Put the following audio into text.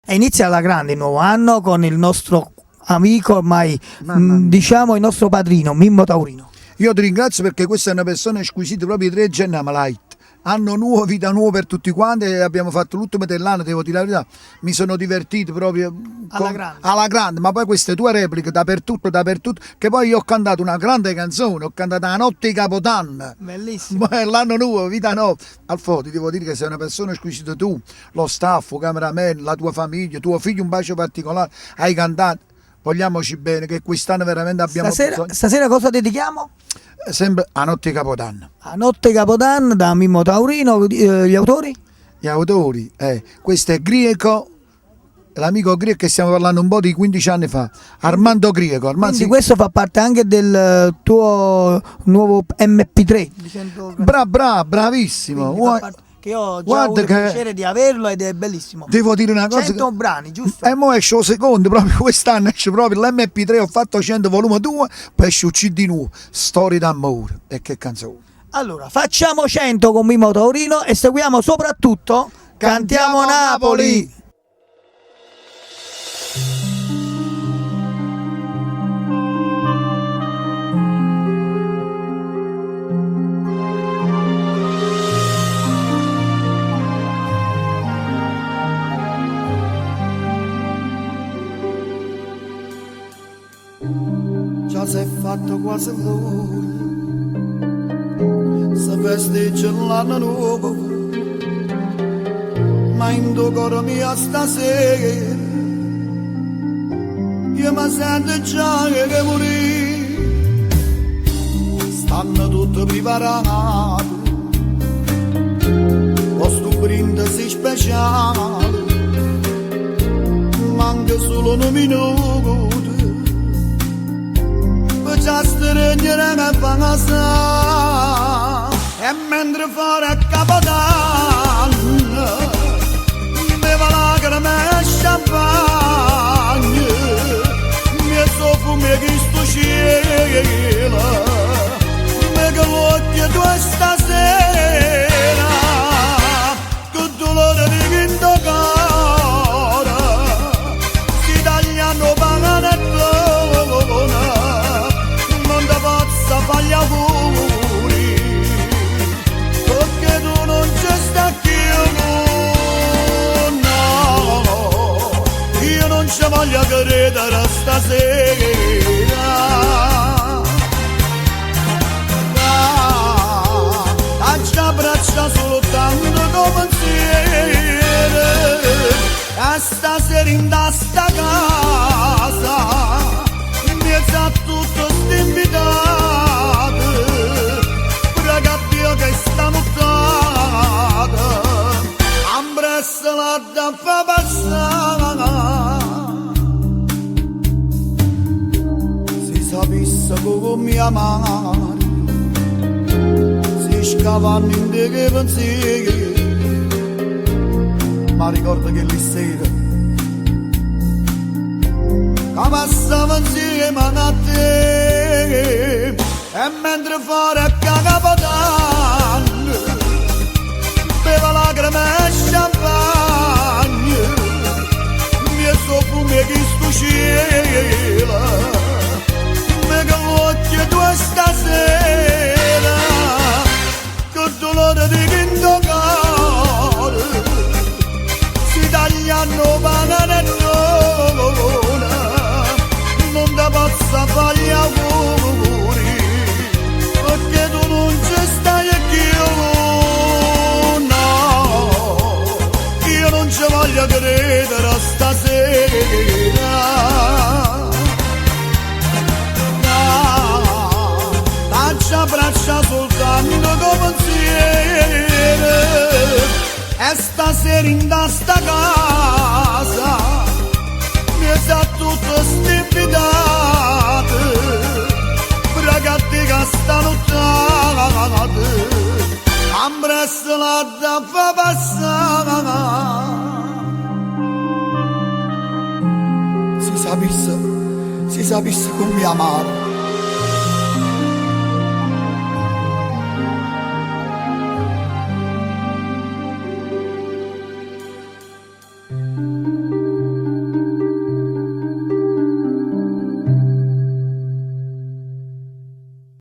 E inizia alla grande il nuovo anno con il nostro amico, ormai diciamo il nostro padrino, Mimmo Taurino. Io ti ringrazio perché questa è una persona squisita, proprio 3 Genna Light. Anno nuovo, vita nuova per tutti quanti, e abbiamo fatto l'ultimo dell'anno, devo dire la verità, mi sono divertito proprio alla grande, ma poi queste tue repliche dappertutto, che poi io ho cantato una grande canzone, ho cantato La notte di Capodanno. Bellissimo. L'anno nuovo, vita nuova. Alfo, ti devo dire che sei una persona squisita tu, lo staff, il cameraman, la tua famiglia, tuo figlio un bacio particolare, hai cantato. Vogliamoci bene, che quest'anno veramente abbiamo bisogno. Stasera cosa dedichiamo? Sempre a notte di Capodanno. A notte Capodanno da Mimmo Taurino, gli autori? Gli autori, questo è Grieco, l'amico Grieco che stiamo parlando un po' di 15 anni fa, Armando Grieco. Quindi questo fa parte anche del tuo nuovo MP3. Bravissimo. Che io ho già avuto il piacere di averlo ed è bellissimo. Devo dire una cosa. 100 brani, giusto? E mo esce il secondo, proprio quest'anno esce proprio l'MP3, ho fatto 100 volume 2, poi esce un CD nuovo, Storie d'amore. E che canzone. Allora, facciamo 100 con Mimmo Taurino e seguiamo soprattutto Cantiamo Napoli. Già si è fatto quasi l'ora, si festeggia l'anno nuovo, ma in tuo cuore mio stasera io mi sento già che morire. Stanno tutti preparati, questo brindisi speciale, manca solo un minuto. Già stringere che fa casa e mentre fuori a Capodanno beva lacrime e champagne, mi soffio che sto cielo, mi che l'occhio tu stasera, che dolore di quinto cuore, si tagliano paganetto. Fa gli auguri perché tu non ci sta più, no, io non ci voglio credere stasera, faccia braccia soltanto come pensiero, e stasera in sta casa mi sa tutto st'invitato, pregabbio che sta nottata ambressa la da fa passare. Si sapesse come mi amare, si scavano in te che pensieri, ma ricordo che lì sera che passava insieme a te, e mentre fuori a Capodanno beva lacrime e champagne, mi soffio che sto cielo, mi che l'occhio tu stasera, che dolore di quinto cuore, si tagliano paganetto. Possa fare gli auguri perché tu non ci stai più, no, io non ci voglio credere stasera, no, faccia braccia soltanto come pensiero, e stasera in sta casa mi sa tutto st'invitato, ragazzi che stanno nottata, ambressa la da fa passare. Si sapesse come mi amare,